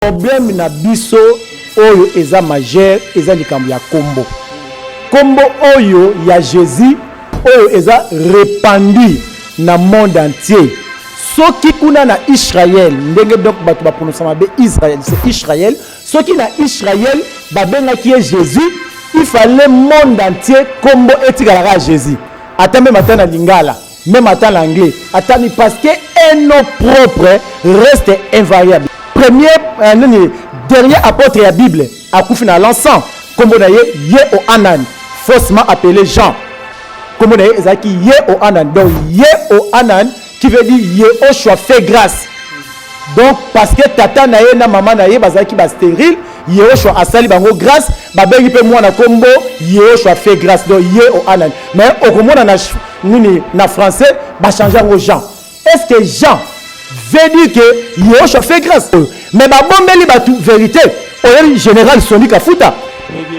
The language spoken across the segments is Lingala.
problème na biso oyo eza majeur eza likambo ya kombo. Kombo oyo ya Jésus oyo eza répandu na monde entier. Soki kuna na Israël ndenge donc bato ba prononcer mabe Israël c'est Israël. Soki na Israël babenga qui est Jésus, il fallait monde entier kombo etikala Jésus. Ata même ata na lingala, même ata l'anglais, ata ni parce que un nom propre reste invariable. Premier dernier apôtre de la Bible a couffé dans l'encens comme on a au Anan faussement appelé Jean comme on a Ye au Anan donc Ye au Anan qui veut dire Yehoshua fait grâce donc parce que tata na ye na maman na ye bazaki ba stérile Yehoshua a sali bango grâce ba bengi pe mwana kombo Yehoshua fait grâce donc Ye au Anan mais au komona na français ba changer en Jean. Est-ce que Jean veut dire que Yehoshua fait grâce mais ba bombeli ba tout vérité au général Soni Kafuta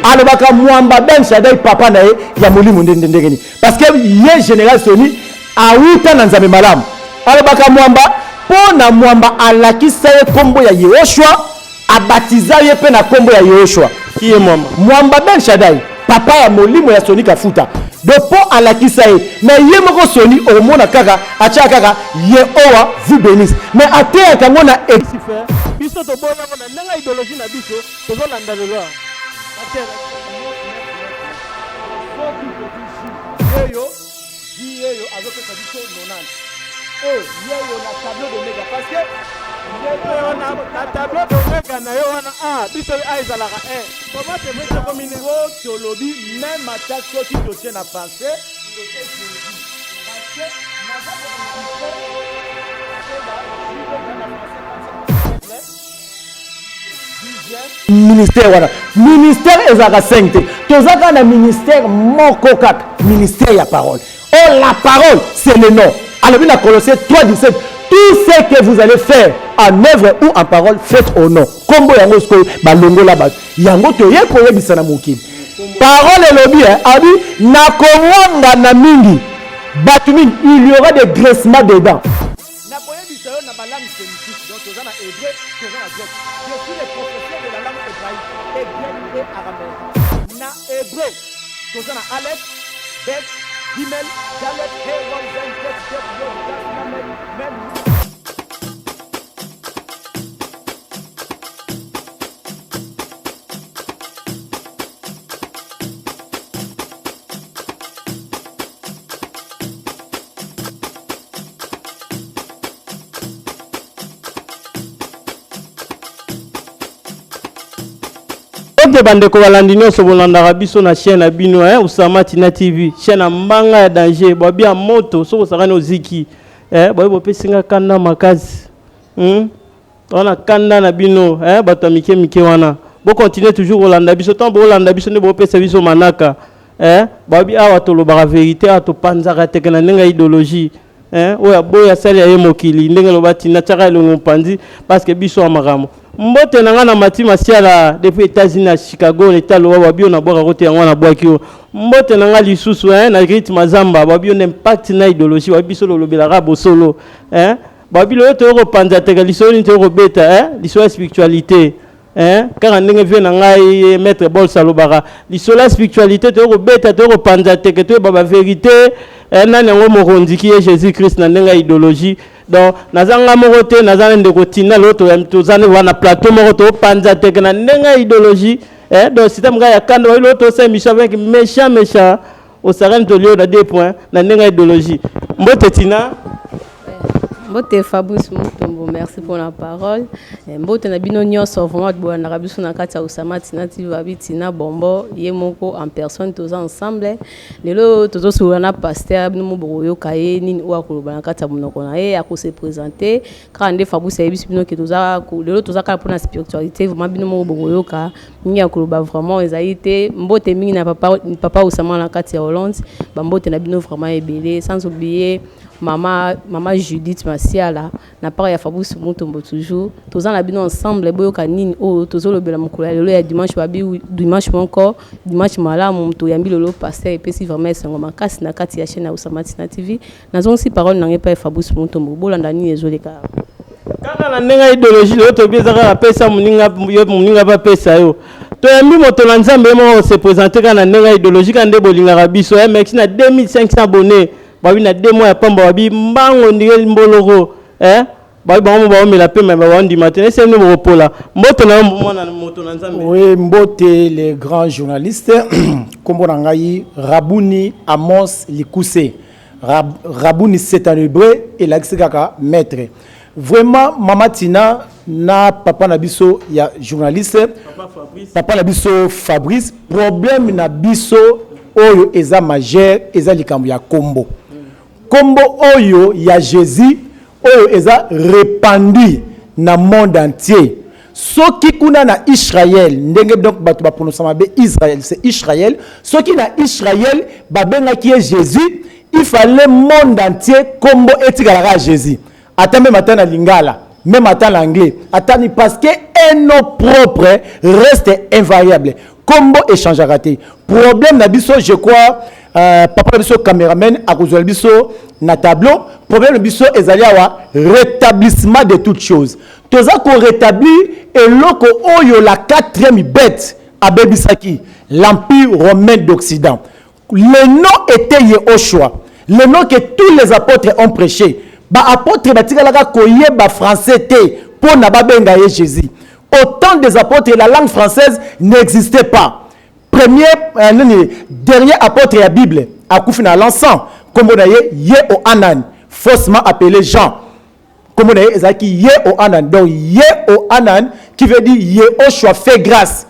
alobaka mwamba Ben Shaddai papa na ye ya molimo ndendengeni parce que ye général Soni a uta na nzambe malamu alobaka mwamba pona mwamba alakisa ye kombo ya Yehoshua abatiza ye pe na kombo ya Yehoshua qui est mwamba Ben Shaddai papa ya molimo ya Soni Kafuta de po alakisa ye mais ye moko Soni au mona kaka acha kaka Yehowa vous bénisse mais atea kango na exifer biso to bona na nanga idéologie na biso tozo landa lelo yeyo yeyo azopesa biso nonana yeyo na tableau de méga parce que yeyo na tableau de méga na yo wana biso aizalaka comment c'est vrai comme niveau théologie même attaque qui te tient en français parce que ministère voilà ministère ezaka sainte tozaka na ministère moko kaka ministère ya parole la parole c'est le nom alors bien à Colossiens 3:17 tout ce que vous allez faire en œuvre ou en parole faites au nom kombo yango sko balongo la ba yango to ye ko yebisa na mokili parole elobi abi na komwanga na mingi batu mingi il y aura des graissements dedans na koyebisa yo na balangue sémitique donc tozana hébreu tozana grec je suis le professeur de la langue hébraïque et grec et araméen na hébreu tozana aleph bet gimel dalet he ron zen tet tet yod das lamed mem de bandeko balandino so bolanda biso na chaîne abino Usama Tina TV chaîne mbanga ya danger bobi ya moto so sakana oziki bobi bopesinga kanda makazi ona kanda na bino bato mike mike wana bo continuer toujours bolanda biso tant bolanda biso ne bopesa biso manaka bobi awa to lobaka vérité ato panzaka tekena nenga idéologie oya boya sali ya mokili ndenge lobati na tsaka elongo panzi parce que biso amakamo mbote nanga na mati masiala depuis États-Unis à Chicago l'état lowa babio na boka kote yango na boakio mbote nanga lisusu na rythme mazamba babio n'impact na idéologie babiso lobelaka bosolo babilo yo to panza teka lisoni to beta liso spiritualité car ndenge vient na ngai maître bol salobaka liso la spiritualité to beta to panza teka to baba vérité nani yango mokonzi qui est Jésus Christ na ndenga idéologie donc nazanga morote nazana ndeko tina loto ya mtozane wana plateau moroto panza teke na ndenga idéologie donc système ga ya kanda loto c'est mission avec méchant au sarène to lio na 2 points na ndenga idéologie mbote tina Mbote Fabrice Mutombo, merci pour la parole. Mbote na bino nyonso vraiment bo na rabiso na kati ya Usama Tina TV Tina Bombo yemoko en personne tous ensemble. Lelo tozo sur na pasteur bino mo boyo kaye nini wa koloba na kati ya monoko na ye ako se présenter. Quand Fabrice yebisi bino ke toza lelo toza kala pour la spiritualité vraiment bino mo boyo ka nya koloba vraiment ezalité mbote mingi na papa Usama na kati ya Hollande. Ba mbote na bino vraiment ebele sans oublier Maman Judith Masiala na part ya Fabrice Mutombo toujours tous en habino ensemble boyoka nini o tozo lobela mukula lelo ya dimanche babi dimanche encore dimanche malamu to yambi lelo pasteur et puis si vraiment c'est ngoma kasi na kati ya chaîne ya Usama Tina TV nazo aussi parole na ngepa Fabrice Mutombo bolanda nini ezoleka Kaka na nenga idéologie le to bieza ka pesa muninga ba pesa yo. To yambi moto na nzambe mo se présenter kana nenga idéologie ka ndebo linga biso MX na 2500 abonnés. Babi na 2 mois ya pamba babi mbango ndike mboloko babi bango ba omela pe mais ba ndi matin c'est nous repola. Moto na moto na nzambe. Oui, Mbote les grands journalistes kombo na ngai Rabouni Amos Likuse. Rabouni c'est en hébreu et l'axikaka maître. Vraiment Mama Tina na papa na biso ya journaliste papa na biso Fabrice problème na biso oyo eza majeur eza likambo ya kombo kombo oyo ya Jésus oyo eza répandu na monde entier soki kuna na Israël ndenge donc bato ba prononcer mabe Israël c'est Israël soki na Israël babenga ki Jésus il fallait monde entier kombo etikala Jésus. Attends même attends à lingala, même attends l'anglais. Attends parce que un nom propre reste invariable. Combo échange à rater. Problème nabiso je crois papa nabiso caméraman à cause nabiso na tableau. Problème nabiso ezali awa rétablissement de toutes choses. Toza ko rétablir et loko oyo la 4e bête à Bebisaki, l'empire romain d'Occident. Le nom était Yehoshua. Le nom que tous les apôtres ont prêché. Ba apôtre batika koyeba français te pour na babenga Jésus. Autant des apôtres la langue française n'existait pas. Dernier apôtre la Bible a koufi na l'encens comme on a Yehohanan faussement appelé Jean. Comme on a ezaki Yehohanan donc Yehohanan qui veut dire Yehoshua fait grâce.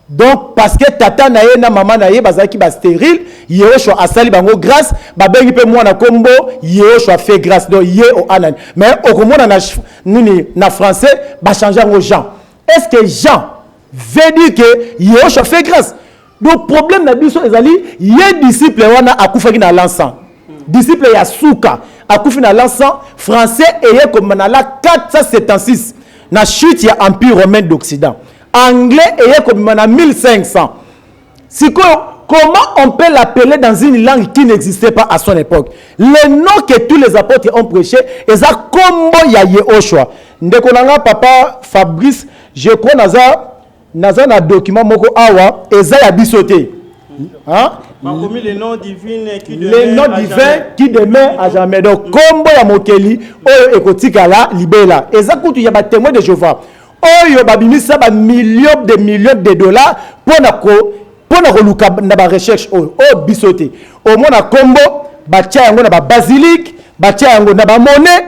Donc parce que tata na ye na maman na ye bazaki ba stérile Yehoshua asali bango grâce ba bengi pe mwana kombo Yehoshua fait grâce donc Yehohanan mais okomona na na français ba changer en Jean. Est-ce que Jean veut dire que Yehoshua fait grâce? Donc problème na biso ezali ye disciple wana akufaki na l'encens. Disciple ya Souka akufi na l'encens français et comme na la 476 na chute ya empire romain d'Occident. Anglais et comme en 1500. Comment on peut l'appeler dans une langue qui n'existait pas à son époque? Le nom que tous les apôtres ont prêché, et ça comme ya Yehoshua. Ndekonanga papa Fabrice, je crois naza na document moko awa eza ya bisoté. Hein? Le nom divin qui demeure à jamais. Donc combo ya mokeli oyo ekotikala libela. Eza kutu ya ba témoin de Jéhovah. Oyo babimisa ba millions de dollars pour na koluka na ba recherche oyo bisoté au mona kombo batia yango na ba basilique batia yango na ba monnaie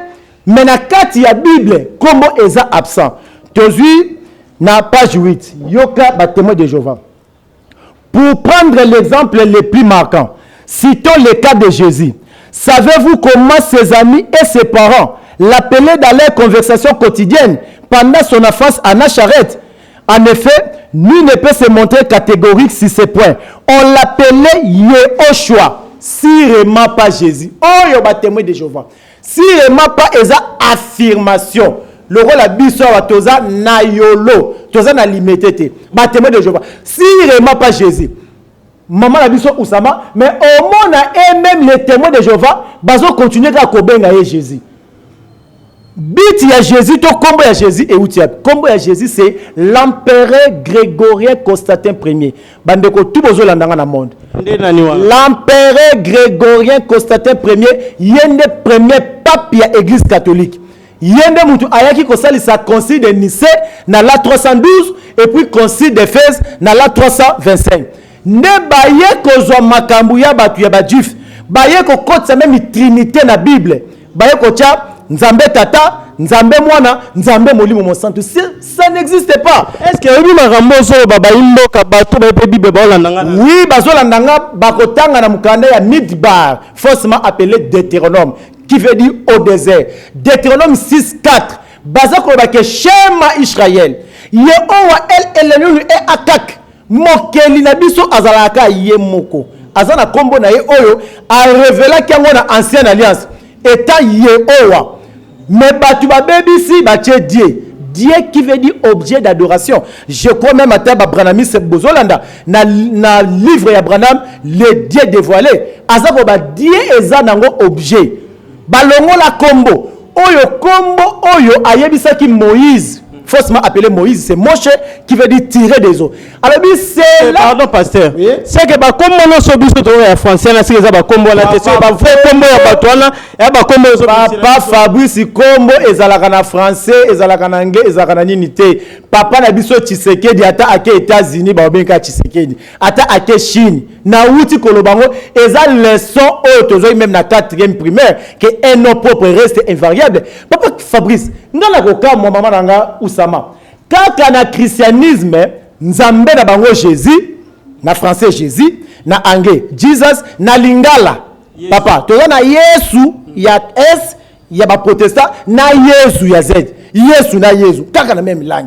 mais na kati ya Bible kombo eza absent. Tozui na page 8 yoka ba témoin de Jéhovah. Pour prendre l'exemple le plus marquant, citons le cas de Jésus. Savez-vous comment ses amis et ses parents l'appelaient dans leur conversation quotidienne pendant son enfance à Nazareth? En effet, nul ne peut se montrer catégorique sur ces points. On l'appelait Yehoshua, si vraiment pas Jésus. Oh, yo ba témoin de Jéhovah. Si vraiment pas eza affirmation. Le rôle la biso wa toza na yolo, toza na limité. Ba témoin de Jéhovah. Si vraiment pas Jésus. Maman la biso Oussama, mais au monde et même les témoins de Jéhovah, bazo continuer à kobenga Jésus. Bit ya Jésus, to combo ya Jésus et outia. Combo ya Jésus c'est l'empereur Grégorien Constantin Ier. Bandeko tout bozo landanga na monde. L'empereur Grégorien Constantin Ier, yende premier pape ya église catholique. Yende mutu ayaki kosali sa concile de Nicée na la 312 et puis concile d'Éphèse na la 325. Ne baye kozwa makambu ya batu ya badjuf. Baye ko kotsa même trinité na Bible. Baye ko tia Nzambe tata, Nzambe mwana, Nzambe molimo mon santo. Ça n'existe pas. Est-ce que oui makambozo baba imboka bato ba Bible ba landanga? Oui, bazo landanga bakotanga na mukanda ya Midbar, faussement appelé Deutéronome, qui veut dire au désert. Deutéronome 6:4. Bazako ba ke Shema Israël. Yehowa el Elenu e Akak. Mokeli na biso azalaka ye moko. Azana kombo na ye oyo a révélé kango na ancienne alliance. Étant Yehowa. Mais batu ba bebisi ba tie Dieu. Dieu qui veut dire objet d'adoration. Je crois même à Taba Branamis Bozolanda na livre ya Branham le Dieu dévoilé. Azako ba Dieu eza nango objet. Balongo la kombo oyo kombo oyo ayebisaki Moïse, faussement appelé Moïse, c'est Moshe qui veut dire tirer des eaux. Alors c'est là. Pardon pasteur. Oui. C'est que ba kombo no so biso to ya français na sika ba kombo na te so ba vrai kombo ya batwana ya ba kombo so papa Fabrice kombo ezalaka na français, ezalaka na anglais, ezalaka na nini te. Papa na biso Tshisekedi ata ake États-Unis ba obenka Tshisekedi. Ata ake Chine. Na wuti kolobango eza leçon oyo tozo même na 4e primaire que un nom propre reste invariable. Papa Fabrice, ngala koka mo mama nanga Usama. Kaka na christianisme nzambe na bango Jésus, na français Jésus, na anglais Jesus, na lingala. Yes. Papa, toza na Yesu ya S, ya ba protestant, na Yesu ya Z. Yesu na Yesu, kaka na même langue.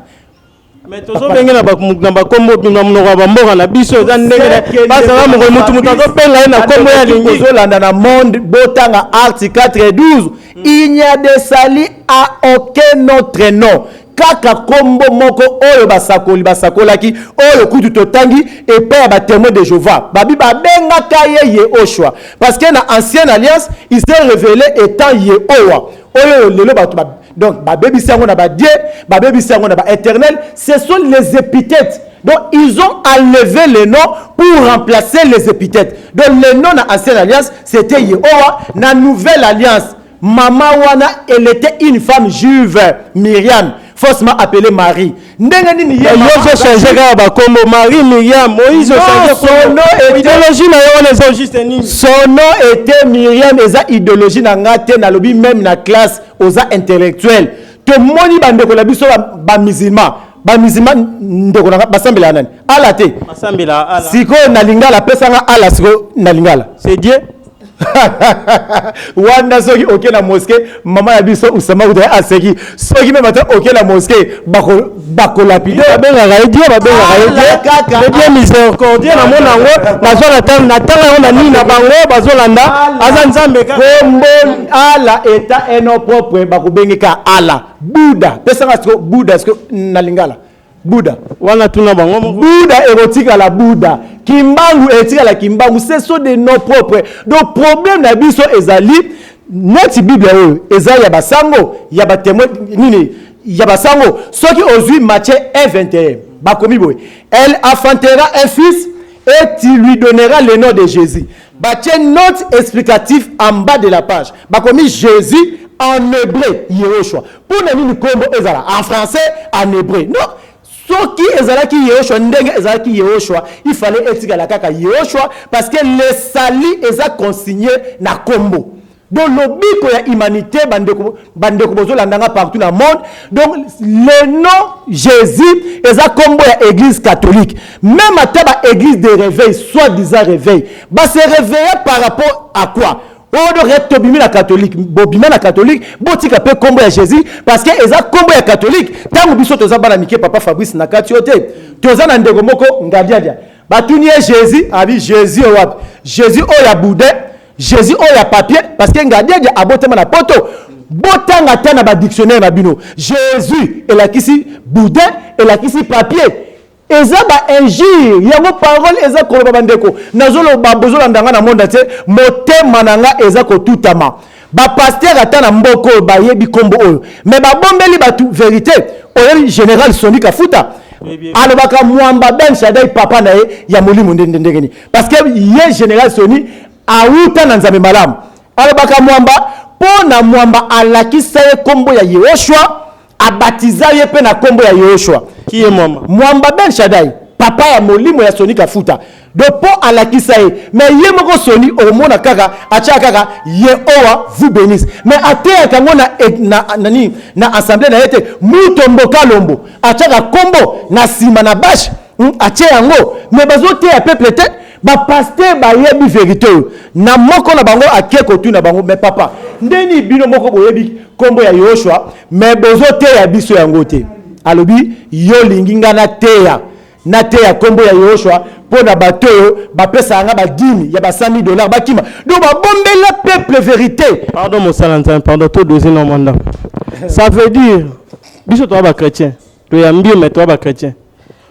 Mais tozo benga na ba kombo bina mnoga ba mboka na biso za ndenge basa ba mo mutu mutazo benga na kombo ya lingi zo landa na monde botanga acte 4 et 12. Il n'y a de sali à aucun autre nom. Kaka kombo moko oyo basakolaki oyo kutu totangi et père ba témoin de Jéhovah babi babenga kaye Yehoshua parce que na ancienne alliance il s'est révélé étant Yehowa oyo lelo ba donc babebi sango na ba Dieu babebi sango na ba éternel, ce sont les épithètes. Donc ils ont enlevé les noms pour remplacer les épithètes. Donc le nom na ancienne alliance c'était Yehowa, na nouvelle alliance Mama Wana, elle était une femme juive, Myriam, faussement appelée Marie. Ndengeni ni Yozo changé ba kombo Marie Myriam, Moïse changé son nom idéologie na yo les juste ni. Son nom était Myriam, eza idéologie na ngate na lobi même na classe aux intellectuels. To moni bandeko la biso ba musulman. Ba musulman ndeko na basambela nani? Ala te. Basambela ala. Siko na lingala pesa nga ala siko na lingala. C'est Dieu. Wanda soki oke na mosquée mama ya biso Usama uta aseki soki même ata oke na mosquée bako lapide babenga Dieu babenga Dieu miséricordieux na mona ngo na tanga na nini na bango bazolanda aza nzambe ka kombo ala eta eno propre bako bengeka ala Bouddha pesa nga Bouddha siko na lingala Bouddha wana tuna bango Bouddha érotique à la Bouddha Kimbangu érotique à la Kimbangu ce sont des noms propres donc problème na biso ezali notre Bible ezali ya basango ya ba témoin nini ya basango soki ozui Matthieu 1:21 bakomi boy elle enfantera un fils et tu lui donneras le nom de Jésus batie note explicative en bas de la page bakomi Jésus en hébreu Yehoshua pour nini kombo ezala en français en hébreu non soki ezalaki Yehoshua ndenge ezalaki Yehoshua il fallait etika la kaka Yehoshua parce que les sali eza consigné na kombo donc lobiko ya humanité bandeko bozolandanga partout dans le monde donc le nom Jésus eza kombo ya église catholique même ata ba église de réveil soi-disant réveil ba se réveiller par rapport à quoi odo reto bimi na catholique bobima na catholique botika pe kombo ya Jésus parce que eza kombo ya catholique tangu biso toza bana mike papa Fabrice na kati yote toza na ndeko moko ngadiadia batunie Jésus abi Jésus wapi Jésus o ya Bouddha Jésus o ya papier parce que ngadiadia abotema na poto botanga tana ba dictionnaire na bino Jésus elakisi Bouddha elakisi papier eza ba injure yango parole eza koloba bandeko nazolo babozola ndanga na monde te motema nanga eza ko tutama ba pasteur ata na mboko ba yebi kombo oyo mais ba bombeli batu vérité oyo général Soni Kafuta alobaka mwamba Ben Shaddai papa na ye ya molimo ndengeni parce que ye général Soni auta na nzambe malamu alobaka mwamba pona mwamba alakisa ye kombo ya Yehoshua abatiza ye pe na kombo ya Yehoshua qui est mwamba Ben Shaddai papa ya molimo ya Soni Kafuta de po alakisa ye mais ye moko Soni omona kaka acha kaka Yehowa vous bénisse mais atea kango na assemblée na yete mutombo kalombo acha ka kombo na sima na bash acha yango mais bazote ya peuple te ba pasteur ba yebi vérité na moko na bango akeko tu na bango mais papa ndeni bino moko boyebi kombo ya Yehoshua mais bozote ya biso yango te alobi yo linginga na teya kombo ya Yehoshua pona bato ba pesa nga ba dimi ya ba $100 bakima donc ba bombela peuple vérité pardon mon salantin pardon to deuxième mandat ça veut dire biso to ba chrétien to ya mbio mais to ba chrétien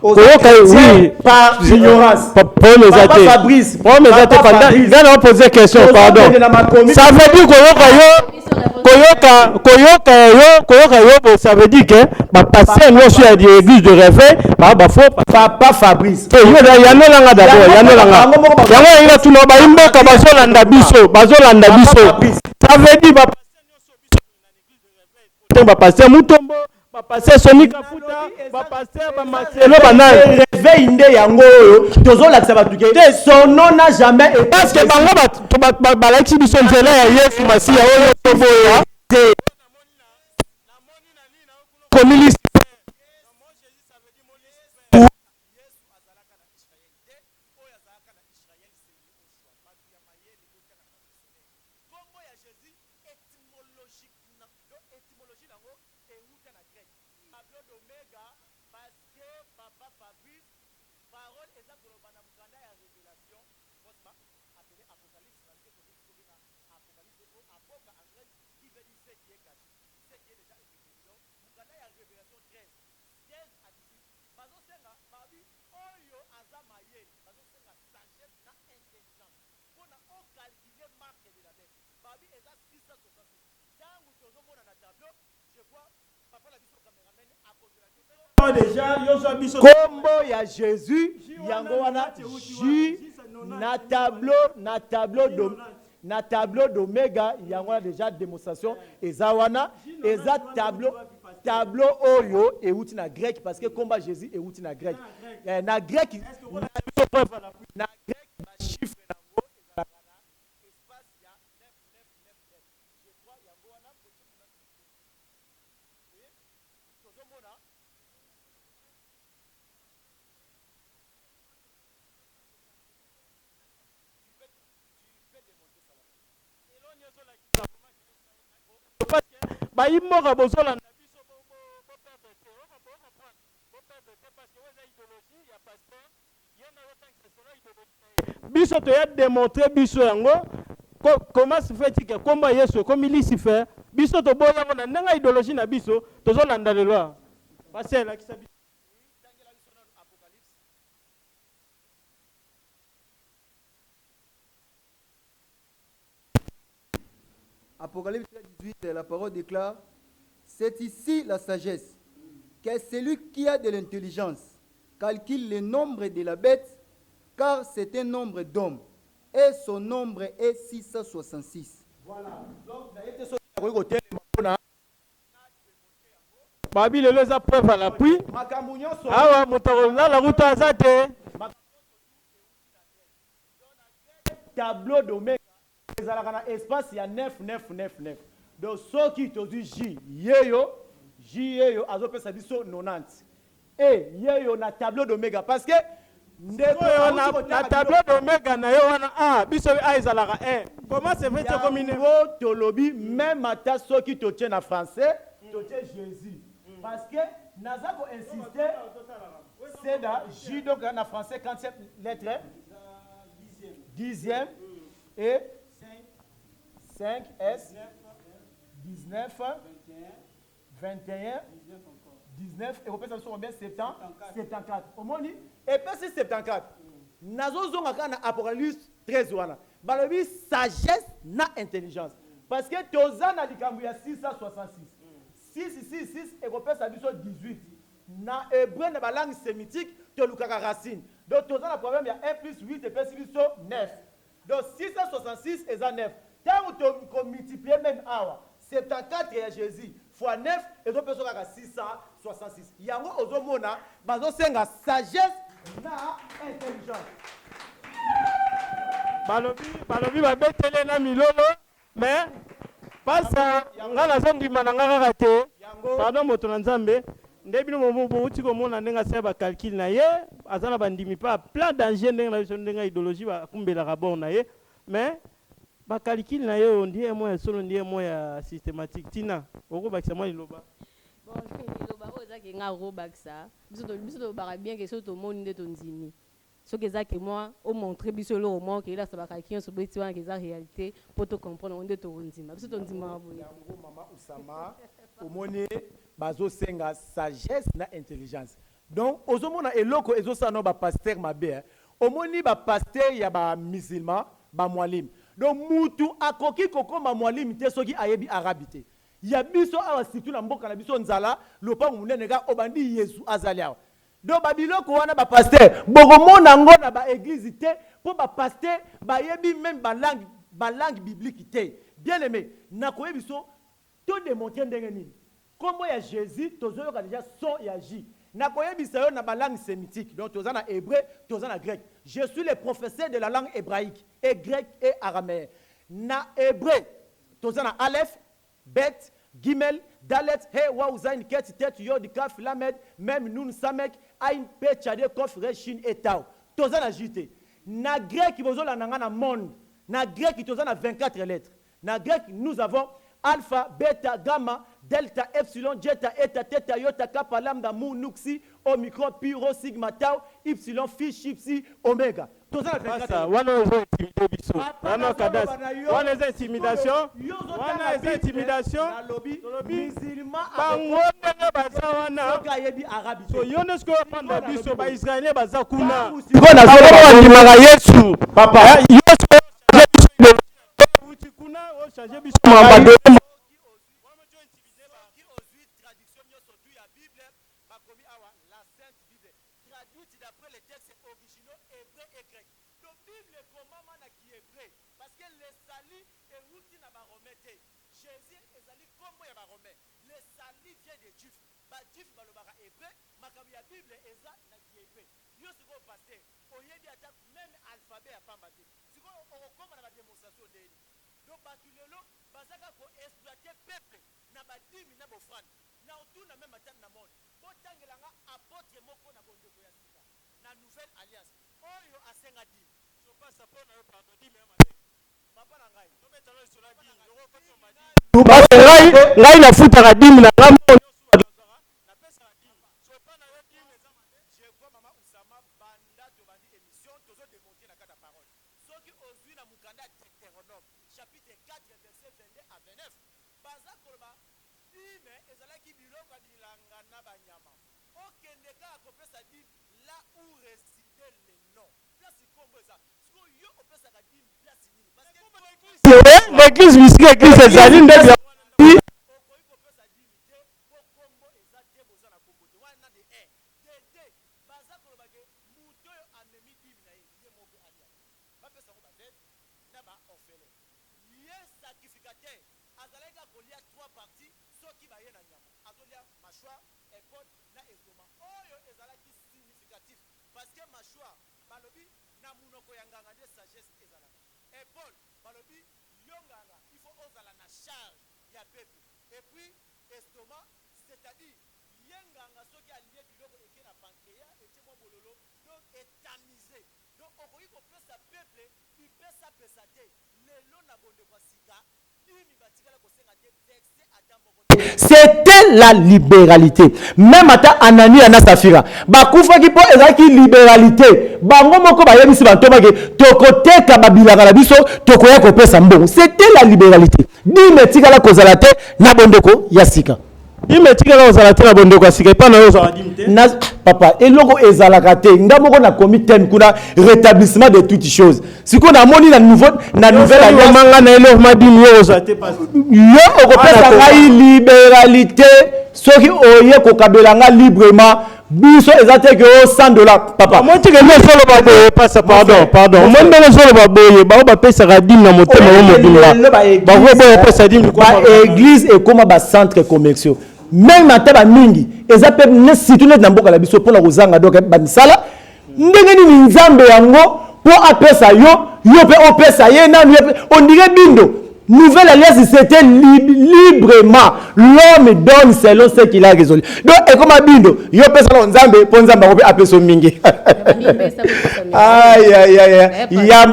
oui, par ignorance. Problème Papa exacté. Fabrice. Problème exacté. Papa Pendant, Fabrice. il a posé question, pardon. Ça veut dire que ça veut dire que ma pasteur nous sur l'église de réveil, bah faut Papa Fabrice. il y a no langa d'abord, il y a no langa. Il y a tout le monde imbe ka bazolanda biso. Ça veut dire bah pasteur nous sur biso dans l'église de réveil. Bah pasteur Mutombo, bah pasteur Sonika Futa, bah pasteur bah Marcelo Banal. Réveil nde yango tozolakisa bato ke son nom n'a jamais été Parce que bango balakisi biso nzela ya Yesu Masiya oyo toboya. Komilisi Kombo ya Jésus yango wana J na tableau d'Oméga yango wana déjà démonstration eza wana eza tableau oyo euti na grec parce que komba Jésus euti na grec na grec ba chiffre nango ezalaka na espace ya 9 je crois yango wana tozomona bayimboka bozolanda biso boperdre te parce que oza idéologie ya pasteur yena yotangisa solo idéologie biso toya démontrer biso yango comment se fait que komba Yesu komi Lucifer biso toboya yango na ndenge idéologie na biso tozolanda lelo pasteur lakisa biso Apocalypse 18, la parole déclare, c'est ici la sagesse, que celui qui a de l'intelligence calcule le nombre de la bête, car c'est un nombre d'hommes, et son nombre est 666. Voilà. Donc, babi lelo eza preuve à l'appui awa moto akolala ruta aza te tableau d'Oméga ezalaka na espace ya 9 donc soki tozwi J yeyo azopesa biso 90 et yeyo na tableau d'Oméga parce que na tableau d'Oméga na yo wana biso a ezalaka 1 comment se fait que combiner tolobi même ata soki totie na français totie Jésus parce que naza ko insister c'est da J donc na français 40e lettre 10e et 5 S 19 21 19 et repèse sur combien 74 au moins et puis c'est 74 nazo zonga kana Apocalypse 13 wana balobi sagesse na intelligence parce que tozana likambu ya 666 6 et repèse à 18 na hébreu na balangue sémitique tolukaka racine donc tozana problème ya 1 plus 8 et puis 9 donc 666 et 9 tant qu'on multiplie même awa 74 ya Jésus fois 9 et donc personne à 666 yango ozomona bazo senga sagesse na intelligence balobi babetele na milolo mais pasa ngala zondima na ngaka te pardon moto na nzambe nde bino bouti komona ndenge asia bacalcule na ye aza na bandimi pa plein danger ndenge na biso ndenge idéologie bakumbelaka bor na ye mais bacalcule na ye oyo ndiye moya solo ndiye moya systématique tina okobakisa mwa liloba bon liloba oyo ezaki nga okobakisa biso tolobaka bien ke so tomoni nde tondimi soki ezaki mwa omontre biso eloko moko elasa bacalcule nyonso boyeti wana ke eza réalité mpo tocomprendre nde tokondima biso tondimaka boye yango mama Usama omoni bazosenga sagesse na intelligence Donc ozomona eloko ezosala ba pasteur mabe omoni ba pasteur ya ba musulman ba mwalim. Donc mutu akoki kokoma mwalim te soki ayebi arabité. Ya biso awa situ na mboka na biso nzala lopango munene ga obandi Yesu azali awa. Donc babiloko wana ba pasteur bogomona ngo na ba église te pour ba pasteur ba yebi même ba langue biblique te. Bien aimé, na koyebi so to démontrer ndenge nini. Comme ya Jésus tozoyoka déjà son ya J. Na koyebi sa yo na ba langue sémitique. Donc tozana hébreu, tozana grec. Je suis le professeur de la langue hébraïque et grec et araméen. Na hébreu tozana aleph, bet, gimel, dalet, he, waw, zain, ket, tet, yod, kaf, lamed, même nun, samek, aïn, pe, tchade, kof, reshin, et tao. Tozana jité. Na grec, qui bozo la nangana monde. Na grec, qui tozana 24 lettres. Na grec, nous avons alpha, bêta, gamma, delta, epsilon, zeta, eta, theta, iota, kappa, lambda, mu, nuxi, omicron, pi, rho, sigma, tau, ypsilon, phi, chi, psi, oméga. Tozana 24 lettres. Wana eza intimidation. Wana eza intimidation. Bango ndenge baza wana. So yone sko panda biso ba Israélien baza kuna. Kona zolo ndimaka Yesu. Papa. Yesu Kuna o changer biso mamba. Ngai na futa ka dimi na ngambo l'église musique église ezali nde c'était la libéralité. Même ata Anani ana Safira. Bakufa ki po ezaki libéralité. Bango moko ba yebisi bantoba ke tokoteka babilaka na biso tokoya kopesa mbongo. C'était la libéralité. Dime tikala kozala te na bondeko ya sika. Dime tikala kozala te na bondeko ya sika pa na yo za dime te. Na papa eloko ezalaka te. Ndamoko na comité kuna rétablissement de toutes choses. Siko na moni na nouvelle alliance manga na eloko ma dime yo za te pas. Yo okopesa ngai libéralité soki oye kokabelanga librement biso ezate ke $100 papa moi tu que me solo ba boye passa pardon moi ndenge solo ba boye ba ba pesa ka dime na motema wo modimba ba go boye pesa dime ko ba église et comme ba centre commerciaux même mataba mingi ezape ne situne na mboka la biso pona kozanga donc ba misala ndenge ni nzambe yango po apesa yo pe opesa ye na on dirait bindo. Nouvelle alliance, c'était librement. L'homme donne selon ce qu'il a résolu. Donc, et comme Abindo, il y a personne en Zambé, pour Zambé, on peut appeler son mingi. Aïe, aïe, aïe. Il y a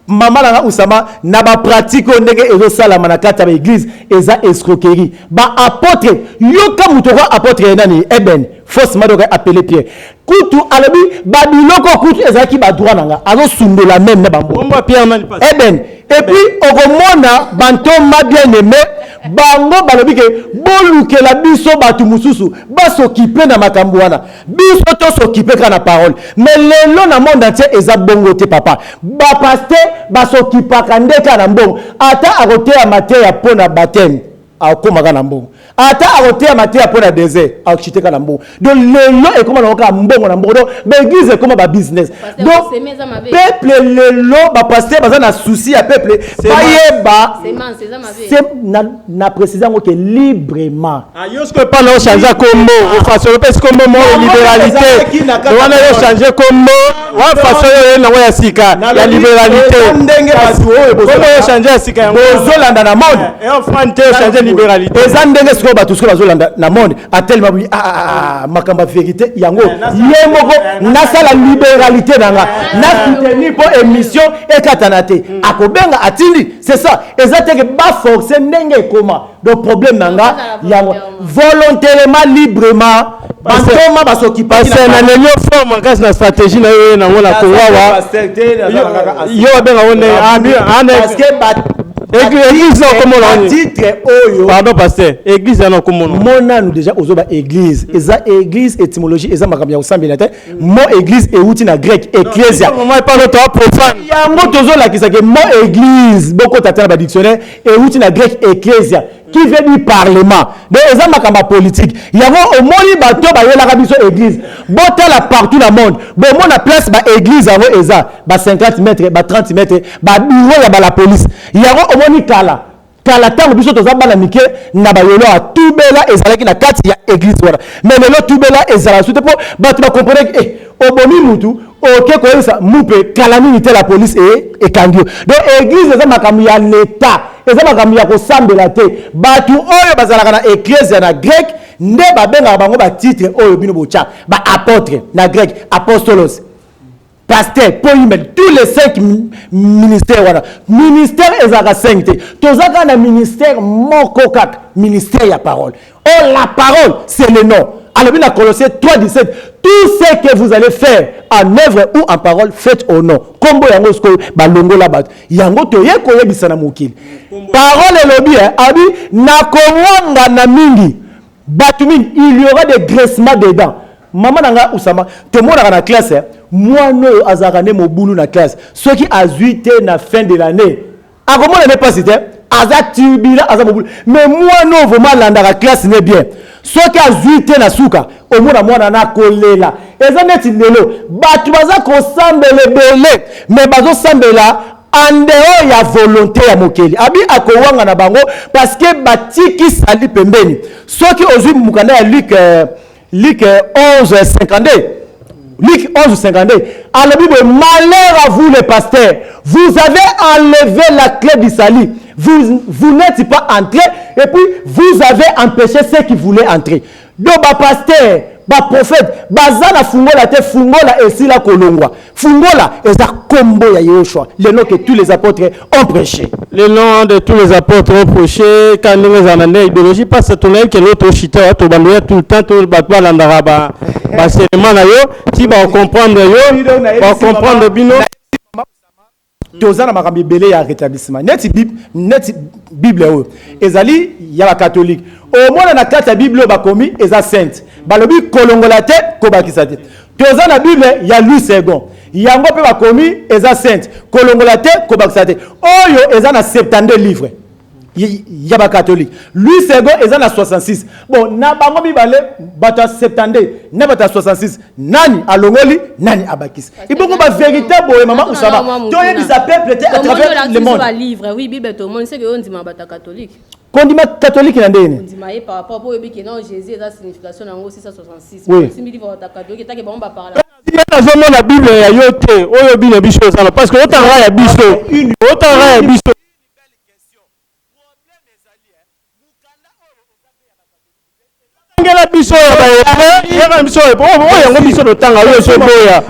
maman là Oussama n'a pas pratiqué au sala manakata à l'église et ça escroquerie. Ba apôtre, yo comme tu vois apôtre nani Eben, forcément doit appeler Pierre. Kutu alabi babiloko kutu ezaki ba droit nanga. Azo sunde la même na bambo. Pierre nani pas. Eben Et puis okomona bantoma bien aimé bango balobi ke bolukela biso batu mususu basokipe na makambo wana biso to sokipe ka na parole mais lelo na monde entier eza bongo te papa bapaster basokipaka ndeka na mbongo ata akoteya mateya mpo na baptême akomaka na mbongo ata akoteya mateya mpo na désert akiteka na mbongo donc lelo ekoma na oka mbongo na mbongo donc baeglise ekoma babusiness donc peuple lelo bapaster baza na souci ya peuple bayeba na précise yango ke librement yosko epa na ochange kombo ofaso lopesi kombo mo libéralité wana yo change kombo wa faso yo nango ya sika ya libéralité ndenge batu oyo kombo yo change ya sika yango bozolanda na monde et enfin te change libéralité eza ndenge sikoyo bato sikoyo bazolanda na monde atelema bi makambo ya vérité yango ye moko nasala libéralité na nga nasoutenir mpo émission ekatana te akobenga atindi c'est ça eza teke baforce ndenge ekoma donc problème na nga yango volontairement librement bantoma basokipasi na nenyo forme makasi na stratégie na yo nango na kowawa yo abenga wo ndenge parce que église na titre oyo pardon pasteur église na komona monanu déjà ozoba église eza église étymologie eza makambo ya kosambela te mo église euti na grec ecclesia moi pas notre profane yango tozolakisa ke mo église bokota te na badictionnaire euti na grec ecclesia qui veut dire parlement donc eza makambo politique yango omoni bato bayelaka biso église botala partout na monde bomona place ba église yango eza ba 50 mètres ba 30 mètres ba bureau ya bala police yango omoni kala ntango biso toza bana mike na bayelo ya tubela ezalaki na kati ya église wana mais lelo tubela ezala sute mpo bato bakomprene obomi mutu oke koyebisa mupe kala nini te la police ekangi yo donc église eza makambo ya l'état eza makambo ya kosambela te bato oyo bazalaka na ecclesia na grec nde babengaka bango batitre oyo bino botia baapôtre na grec apostolos pasteur poimel tous les 5 ministères wana ministère ezalaka 5 te tozaka na ministère moko kaka ministère ya parole oh la parole c'est le nom alors bien à Colossiens 3:17 tout ce que vous allez faire en œuvre ou en parole faites au nom kombo yango sko balongo la bat yango to ye ko yebisa na mokili parole elobi abi na komwanga na mingi batumingi il y aura des graissements dedans maman nanga usama te mona na classe mwana oyo azalaka nde mobulu na classe soki azwi te na fin de l'année akomona ne pas cité aza tibila aza mobulu mais mwana oyo vraiment alandaka classe ne bien soki azwi te na suka omona mwana na kolela eza neti lelo bato baza kosambela ebele mais bazosambela en dehors ya volonté ya mokeli abi akowanga na bango parce que batiki sali pembeni soki ozwi mukanda ya Luc 11:52 Luc 11:52 à la Bible malheur à vous les pasteurs vous avez enlevé la clé du salut vous n'êtes pas entré et puis vous avez empêché ceux qui voulaient entrer donc pasteur prophète bazana fungola te fungola esila kolongwa fungola eza kombo ya Yoshua le nom que tous les apôtres ont prêché le nom de tous les apôtres ont prêché quand nous avons idéologie parce que tout le monde qui l'autre chita to bandoya tout le temps tout batwa landara ba seulement na yo qui va comprendre yo va comprendre bino tozana makambi belé ya rétablissement net bible oyo ezali ya ba catholique au moins na kata bible ba komi eza sainte balobi kolongola te kobakisa te tozana bible ya Louis II yango pe ba komi eza sainte kolongola te kobakisa te oyo eza na 72 livres ya ba catholique Louis II eza na 66 bon na bango bibale bata 72 na bata 66 nani alongoli nani abakisi iboko ba vérité boye mama usaba to yebisa peuple te à travers le monde livre oui bible to monde c'est que on dit ma bata catholique kondima catholique na ndeni ndimaye par rapport au bébé qui non Jésus et sa signification nango 666 oui si livre ta catholique ta ke bon ba parler na la bible ya yote oyo bino biso sana parce que otanga ya biso ngela biso ya biso yango biso lotanga oyo so boya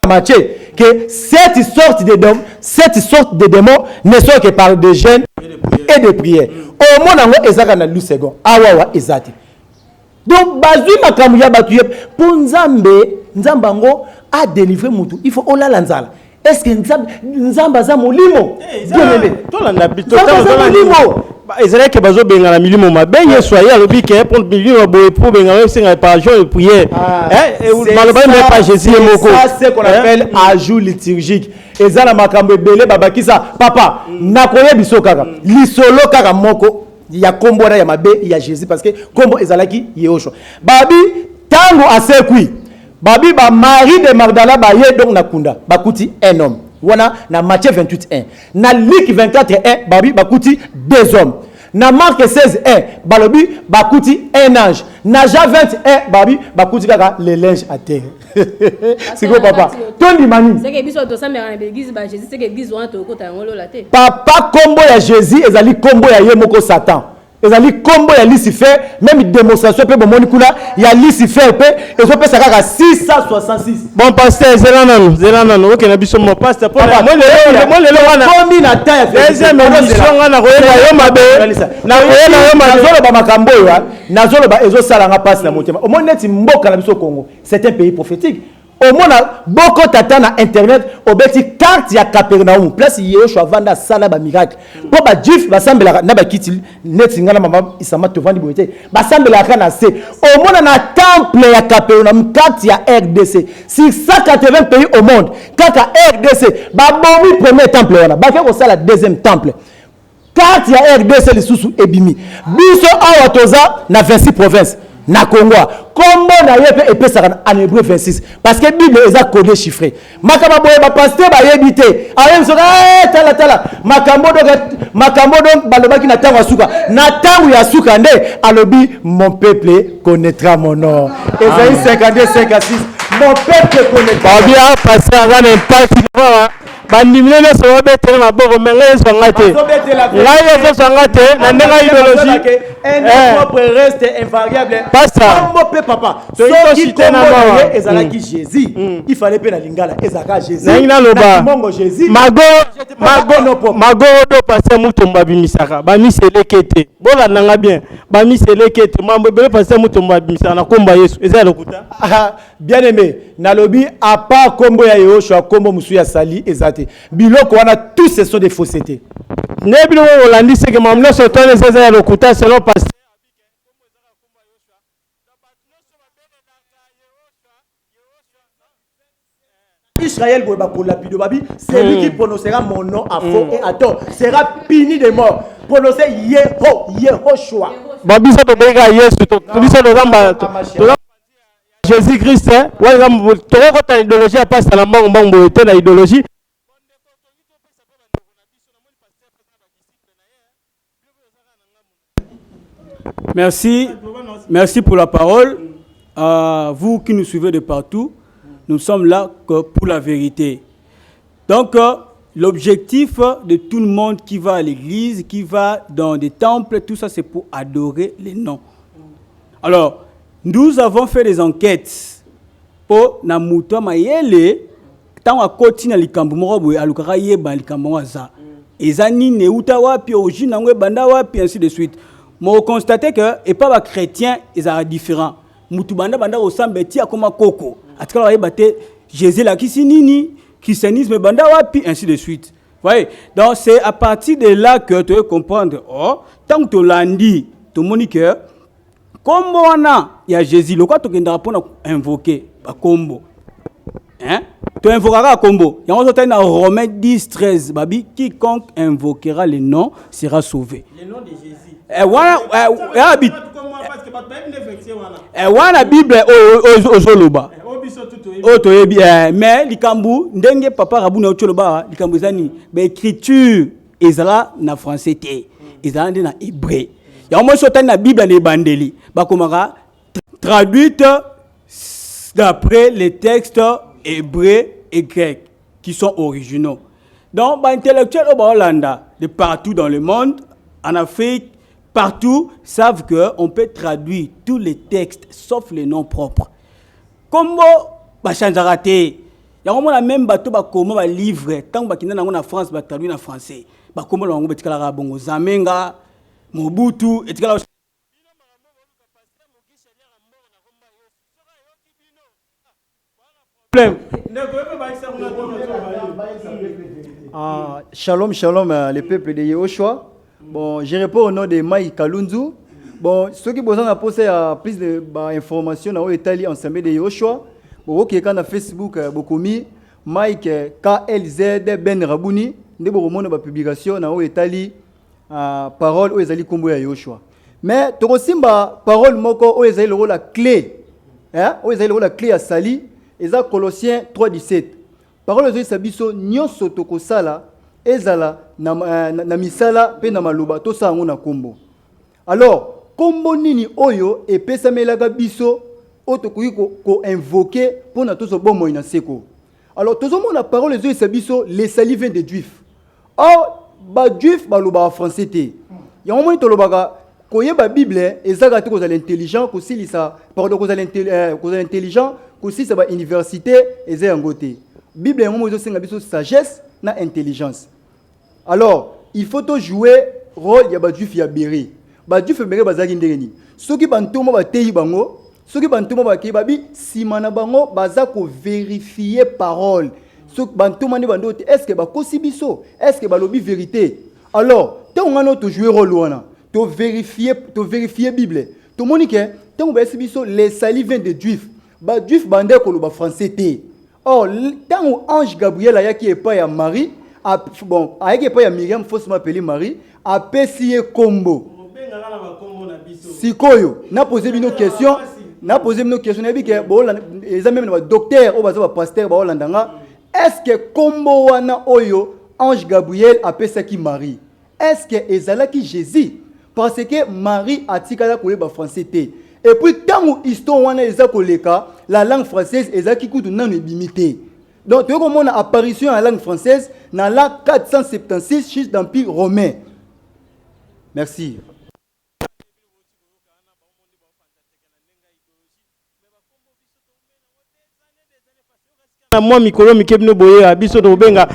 Matthieu, que cette sorte de démons ne sont que par des jeûnes et de prières. Au moins, on a ezaka na lu second. Awawa ezati. Donc, bazui makamuya batuye pour Nzambango a délivré mutu. Il faut ola lanzala. Est-ce que Nzamba za molimo? Bien aimé. Toi la bito. Ezalaki que bazo benga na milimo mabenye soyez alobi que pour milimo boye pour benga c'est par jour de prière. Maloba mais pas Jésus moko. Ça c'est qu'on appelle ajout liturgique. Ezala makambo belé babakisa papa nakoye biso kaka. Lisolo kaka moko ya kombo na ya mabe ya Jésus parce que kombo ezalaki Yehoshua. Babi tango asekui. Babi ba Marie de Magdala ba ye donc nakunda bakuti un homme. Wana na Matthieu 28:1. Na Luc 24:1 babi bakuti deux hommes. Na Marc 16:1 balobi bakuti un ange. Na Jean 21 babi bakuti kaka les linges à terre. C'est quoi papa? Tondi mani. C'est que biso to sa mère na église ba Jésus c'est que église wana to kota ngolo la te. Papa kombo ya Jésus ezali kombo ya ye moko Satan. Ezali kombo ya Lucifer même démonstration pe bomoni kuna ya Lucifer pe ezo pesa kaka 666. Bon pasteur Zelanano OK na biso mon pasteur pour moi le wana kombi na ta ya deuxième émission wana koyela yo mabe na koyela yo mabe nazolo ba makambo yo nazolo ba ezo sala nga passe na motema omoni neti mboka na biso Congo c'est un pays prophétique. Au moins, beaucoup tata na internet, au beti carte ya Capernaum, place Yehoshua vanda sala ba miracle. Pour ba jif ba sambela na ba kiti net ngana mama isama to vandi boyete. Ba sambela kana se. Au moins na temple ya Capernaum, carte ya RDC. 680 pays au monde. Kaka RDC, ba bomi premier temple wana. Ba ke ko sala deuxième temple. Carte ya RDC le susu ebimi. Biso awa toza na 26 provinces. Na Congo kombo na yepe epesaka en hébreu 26 parce que Bible est codé chiffré makamba boye ba pasteur ba yebité ayem soka tala makambo donc balobaki na tango asuka na tango ya suka nde alobi mon peuple connaîtra mon nom. Esaïe 52:56 mon peuple connaîtra bien pasteur ngana impact bandimine so betela maboko menga yeso ngate ngai yeso ngate na ndenga idéologie un propre reste invariable pasteur pe papa so cité na moi ezalaki Jésus il fallait pe na lingala ezaka Jésus na loba mongo Jésus mago do pasteur mutomba bimisaka ba miselekete bola nanga bien ba miselekete mambo bele pasteur mutomba bimisaka na komba Yesu ezala lokuta bien aimé na lobi à part kombo ya Yehoshua kombo musu ya sali ezate biloko wana tous ce sont des faussetés. Nebilo Holandi c'est que mamno so tone seza lokuta selon pasteur Israël boba pour la babi celui qui prononcera mon nom à faux et à tort sera puni de mort. Prononcer Yehoshua. Babi ça to bega Yesu to biso do zamba Jésus Christ wa zamba to ko ta idéologie a passe na mbongo ete na idéologie. Merci pour la parole. Vous qui nous suivez de partout, nous sommes là que pour la vérité. Donc, l'objectif de tout le monde qui va à l'église, qui va dans des temples, tout ça, c'est pour adorer les noms. Alors, nous avons fait des enquêtes pour Namuto Mayele, tant à Kotina Likambo, à Lukara Yeba Likambo Aza. Et Zani Neutawa, puis Ojin, Bandawa, puis ainsi de suite. Mais on constate que et pas les chrétiens ils sont différents. Mutubanda banda ressemble à comme Koko. À tout cas Jésus là qui nini christianisme banda puis ainsi de suite. Voyez. Donc c'est à partir de là que tu veux comprendre tant que tu l'as dit ton moniqueur comme on a il y a Jésus le quoi tu viens répondre invoquer ba combo. Hein? Tu invoqueras combo. Il y a un dans Romains 10:13 babi quiconque invoquera le nom sera sauvé. Le nom de Jésus. Wana Bible ozoloba mais likambu ndenge papa rabu na ozoloba likambu zani ba écriture ezala na français té ezala na hébreu ya mo sotani na Bible na bandeli bakomaka traduite d'après les textes hébreux et grecs qui sont originaux. Donc ba intellectuels au Hollande de partout dans le monde en Afrique partout savent qu'on peut traduire tous les textes sauf les noms propres. Combo bachanjaka te. Yango mona même bato ba koma ba livre tant ba kinda nango na France ba traduit na français. Ba kombo nango betikala ka bongo Zamenga, Mobutu etikala Shalom, shalom, les peuples de Yehoshua. Bon, je réponds au nom de Mike Kalunzu. Bon, ceux qui besoin d'apposer plus d'informations dans l'Italie ensemble de Yehoshua. Bon, ok, quand on a Facebook, beaucoup mis Mike KLZ Ben Rabouni. Nous avons une publication dans l'Italie. Parole où ils allaient combo à Yehoshua. Mais tu aussi ma parole moko où ils allaient la clé. Hein? Où ils allaient la clé à Sali. Et ça Colossiens 3:17. Parole de Sabiso nyonso tokosala ezala na misala pe na maloba to sa ngona kombo. Alors, kombo nini oyo epesamelaka biso otokoki ko invoquer pour na tozo bomo ina seko. Alors, tozomo na parole de Sabiso les salives des juifs. Or, ba juif baloba français te. Ya mo to lobaka koyeba Bible ezaka te ko za l'intelligent ko silisa pardon ko za l'intelligent ko silisa ba université eza yangote. Bible est un sagesse na intelligence. Alors, il faut tout jouer rôle ya ba juif ya béré. Ba juif béré bazaki ndengeni. Soki bantoma ba teyi bango, soki bantoma ba ke babi simana bango bazako vérifier parole. Soki bantoma ne bando est-ce que ba kosibiso, est-ce que ba lobi vérité. Alors, tant on a tout jouer rôle wana, to vérifier Bible. To monique, tant on ba sibiso les salives des juifs. Ba juif bande ko lo ba français té. Or, tant où ange Gabriel a qui est pas à Marie, bon, a qui est pas à Myriam, faut se m'appeler Marie, a pessier combo. Si koyo, n'a posé une question, n'a posé une question, n'a dit que bon, les amis même docteur ou bazaba pasteur ba Holandanga, est-ce que combo wana oyo ange Gabriel a pessier qui Marie? Est-ce que ezala qui Jésus? Parce que Marie a tikala ko ba français té. Et puis, tant que l'histoire la langue française est qui coûte non limité. Donc, tu vois comment apparition en langue française dans l'an 476 juste d'Empire romain. Merci. Moi mikolo mikebino boye abiso to benga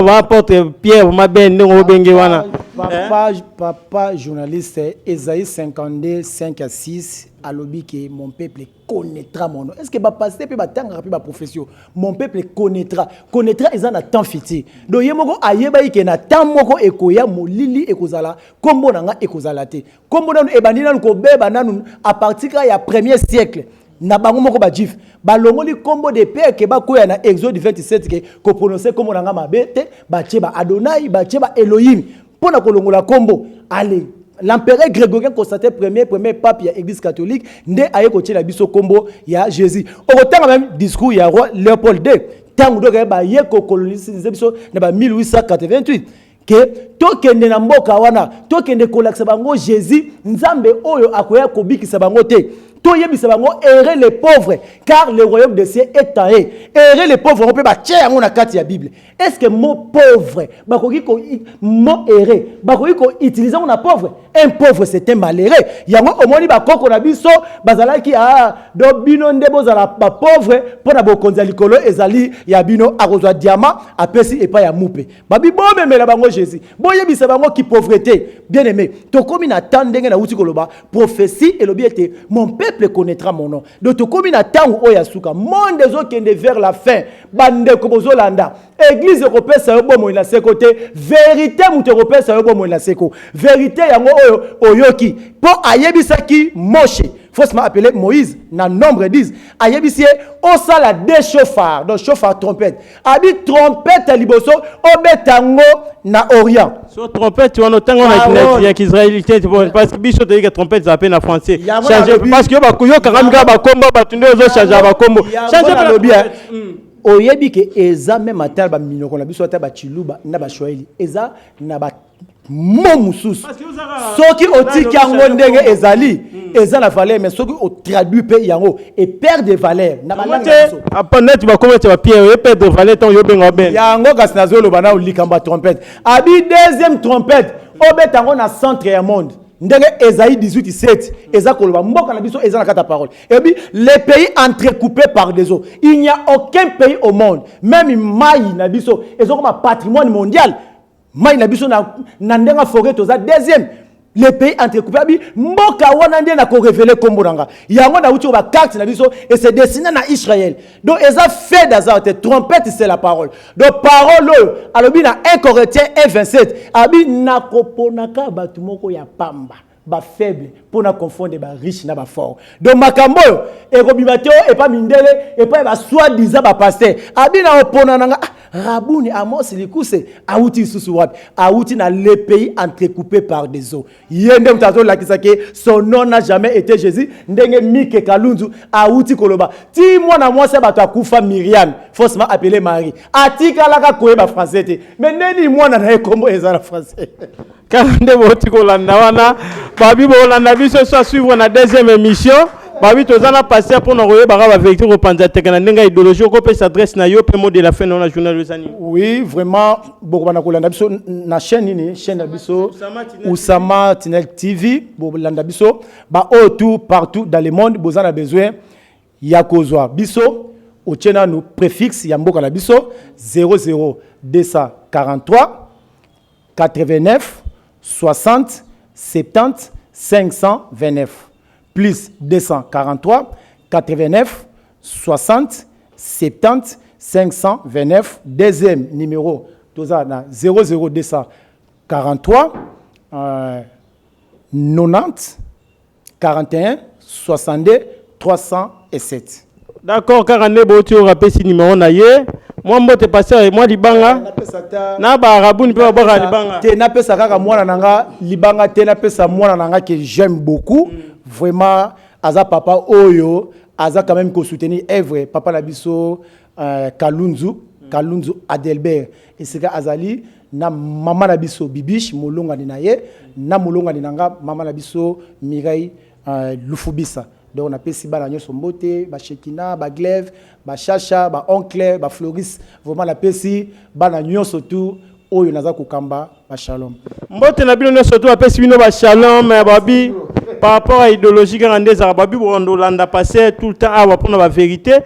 va apporter Pierre ma ben ngo benge wana. Papa journaliste Esaïe 52 5 à 6 à lobby que mon peuple connaîtra mon nom. Est-ce que ba pasteur pe ba tanga pe ba profession mon peuple connaîtra ezana na temps fiti. Do yemoko ayeba ike na temps moko ekoya molili ekozala kombo nanga ekozala te. Kombo nanu ebandi nanu ko beba nanu à partir ya 1er siècle. Na bango moko ba jif balongoli kombo de père ke ba koya na Exode 27 ke ko prononcer kombo nanga mabete ba cheba Adonai ba cheba Elohim pona kolongola kombo allez l'empereur grégorien Constantin premier pape ya église catholique nde aye ko tshela biso kombo ya Jésus okotanga même discours ya roi Léopold II tangu doka ba ye ko coloniser biso na ba 1888 que tokende na mboka wana tokende kolakisa bango Jésus nzambe oyo akoya kobikisa bango te toyebisa bango errer les pauvres car le royaume des cieux est en eux. Errer les pauvres on peut ba tché yango na kati ya Bible. Est-ce que mot pauvre bakoki ko mot errer bakoki ko utiliser on a pauvre? Un pauvre c'est un malheureux. Yango omoni ba koko na biso bazalaki do bino ndebo zala ba pauvre pona bokonza likolo ezali ya bino akozwa diamant apesi epa ya mupe. Babi bombe mela bango Jésus. Boyebisa bango ki pauvreté. Bien aimé, to komi na tandenge na uti koloba prophétie et l'objet mon peuple connaîtra mon nom. Donc to komi na tangu oyasuka monde ezokende vers la fin bande ko bozolanda église kopesa yo bomo ina se côté vérité muto kopesa yo bomo ina seko vérité yango oyoki po ayebisaki Moshe faut m'appeler Moïse na nombre 10 ayebisie o sala des chauffards donc chauffard trompette abi trompette liboso obetango na Orient so trompette on otango na ya israélité parce que biso te trompette za peine en français changer parce que ba kuyo kangamika ba kombo batunde ozo changer ba kombo changer ba lobia oyebi ke eza même atal ba minoko na biso ata ba chiluba na ba shoeli eza na ba momusus soki otiki yango ndenge ezali eza na valeur mais soki o traduit pe yango et perd de valeur na balanga biso apanet ba komete ba pierre et perd de valeur ton yo benga ben yango kasina zolo bana o likamba trompette abi deuxième trompette obetango na centre ya monde ndenge Esaïe 18:7 eza koloba mboka na biso eza na kata parole. Et puis les pays entrecoupés par des eaux. Il n'y a aucun pays au monde, même Maï na biso, eza comme un patrimoine mondial. Maï na biso na ndenga forêt toza deuxième. Les pays entrecoupés abi mboka wana ndé na ko révéler kombo nanga. Yango na uti ba carte na biso et c'est destiné na Israël. Donc eza fait d'azar trompette c'est la parole. Donc parole alobi na 1 Corinthiens 1:27 abi na koponaka batu moko ya pamba. Ba faible pour na confondre ba riche na ba fort. Donc makambo e kobimateo et pas mindele et pas ba soi-disant ba pasteur. Abi na opona nanga Rabouni Amos Likuse Aouti Susuwap Aouti na les pays entrecoupés par des eaux. Yende mtazo la kisake son nom n'a jamais été Jésus. Ndenge Mike Kalunzu Aouti Koloba. Ti moi na moi c'est bato akufa Myriam forcément appelé Marie. Atika la ka koyeba français te. Mais neni moi na na kombo ezala français. Kande boti kolanda wana babi bolanda biso so suivre na deuxième émission. Babi tozana passer pour nous regarder la vérité au panzateka na ndenga idéologie ko pe s'adresse na yo pe mot de la fin dans la journal les amis. Oui, vraiment bokobana kolanda biso na chaîne ni chaîne na biso Oussama Tinel TV bolanda biso ba tout partout dans le monde bozana besoin ya kozwa biso o tchena nous préfixe ya mboka na biso 00243 89 60 70 529 plus 243 89 60 70 529. Deuxième numéro 00243 90 41 62 307. D'accord, car on est beau tu rappelles si numéro na ye. Moi mbote passer moi libanga na ba arabu ni pe ba libanga te na pesa kaka mwana nanga libanga te na pesa mwana nanga que j'aime beaucoup. Vraiment aza papa oyo aza quand même ko soutenir œuvre papa na biso Kalunzu Adelbert et c'est azali na mama na biso Bibiche molonga ni naye na molonga ni nanga mama na biso Mireille Lufubisa. Donc on a pesi ba na nyoso mbote ba Shekina ba Glaive ba Chacha ba Oncle ba Floris vraiment la pesi ba na nyoso tout oyo naza kokamba ba Shalom mbote na bino nyoso tout apesi bino ba Shalom babi par rapport à l'idéologie grandaise babi bondo landa passer tout le temps à pour la vérité.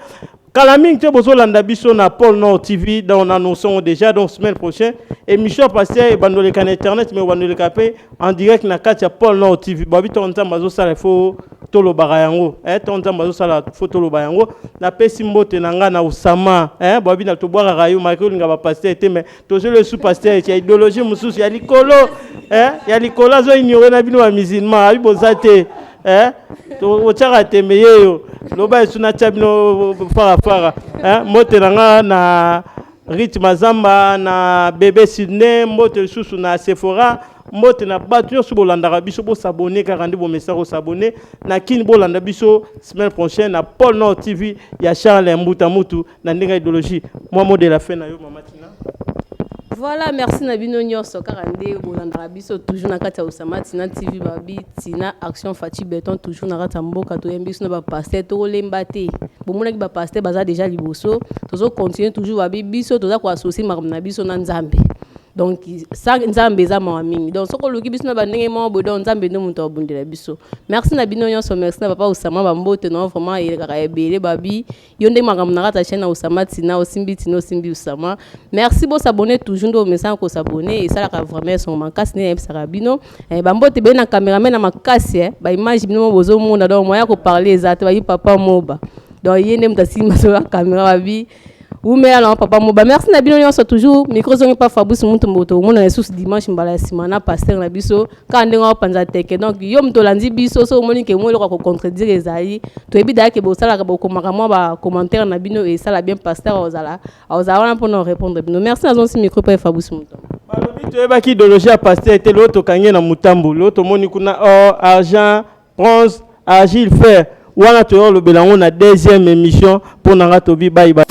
Kalaming te bozo landa biso na Paul Nord TV dans on annonçons déjà donc semaine prochaine émission passée bandole kan internet mais bandole kapé en direct na katia Paul Nord TV babi tonta mazo sala fo tolo barayango tonta mazo sala fo tolo bayango na pesi mbote nanga na Oussama babi na to boira rayo marqué linga ba pasteur te mais to le sous pasteur ya idéologie mususu ya likolo ya likolo zo ignorer na bino ba musulman abi bozate to chara temeyo loba suna chabino fara mote nanga na Rit Mazamba na bébé Sydney mote susu na Sephora mote na batu yo bolanda biso bo s'abonner car rendre bon message s'abonner na kin bolanda biso semaine prochaine na Paul Nord TV ya Charles Mbuta Mutu na ndenga idéologie moi mot de la fin na yo mama Tina. Voilà, merci Nabino Nyoso Karande Bolanda biso toujours na kati ya Oussama Tina TV babi Tina Action Fati Béton toujours na kati ya mboka to yembiso na ba pasteur to lemba te. Bomona ki ba pasteur baza déjà liboso, tozo continuer toujours babi biso toza ko associer na biso na Nzambe. Donc ça Nzambe za ma mingi. Donc soko loki biso na ba ndenge mo bodo Nzambe no muntu abundela biso. Merci Nabino Nyoso, merci na papa Oussama Bambote no vraiment il ebele babi yonde makambo na kati ya chaîne Oussama Tina Osimbi Tina Osimbi Oussama. Merci bo s'abonner toujours ndo message ko s'abonner et ça la vraiment son mankasi ne ebisa bino. Bambote be na cameraman na makasi ba image bino bozo mona donc moya ko parler exact ba papa moba. Donc yende mtasi maso la caméra babi. Ou mais alors papa moba merci na bino nyonso toujours micro zongi pa Fabrice Mutomboto mona Jesus dimanche mbala simana pasteur na biso ka ndenga panza teke donc yo mtolandi biso so moni ke mo le ko contredire ezali to ebida ke bo sala ka bo komaka mo ba commentaire na bino et ça la bien pasteur ozala wana pour nous répondre bino merci na zonsi micro pa Fabrice Mutomboto balobi to ebaki idéologie pasteur était l'autre kangé na mutambo l'autre moni kuna or argent bronze argile fer wana to yo le belango na deuxième émission pour nanga tobi bye bye.